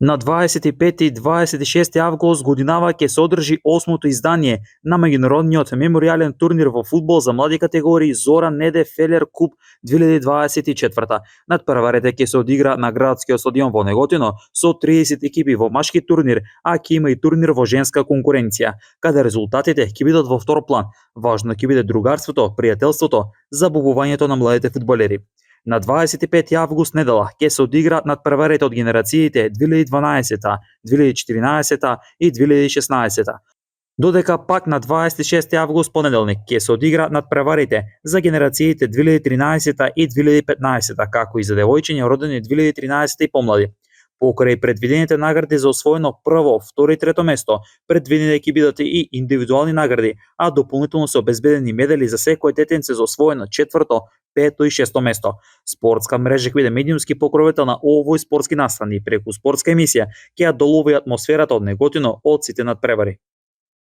На 25 и 26 август годинава ќе се одржи 8-то издание на меѓународниот меморијален турнир во фудбал за млади категории Зора Неде Фелер Куп 2024. Надпреварите ќе се одигра на градскиот стадион во Неготино со 30 екипи во машки турнир, а ќе има и турнир во женска конкуренција, каде резултатите ќе бидат во втор план. Важно ќе биде другарството, пријателството, забавувањето на младите фудбалери. На 25 август недела ќе се одиграат надпреварите од генерациите 2012, 2014 и 2016. Додека пак на 26 август понеделник ќе се одиграат надпреварите за генерациите 2013 и 2015, како и за девојчиња родени 2013 и помлади. Покрај предвидените награди за освоено прво, второ и трето место, предвидени ќе бидат и индивидуални награди, а дополнително се обезбедени медали за секој детенце за освоено четврто, пето и шесто место. Спортска мрежа ќе биде медиумски покровител на овој спортски настани, преку спортска емисија ќе ја долови атмосферата од Неготино од сите надпревари.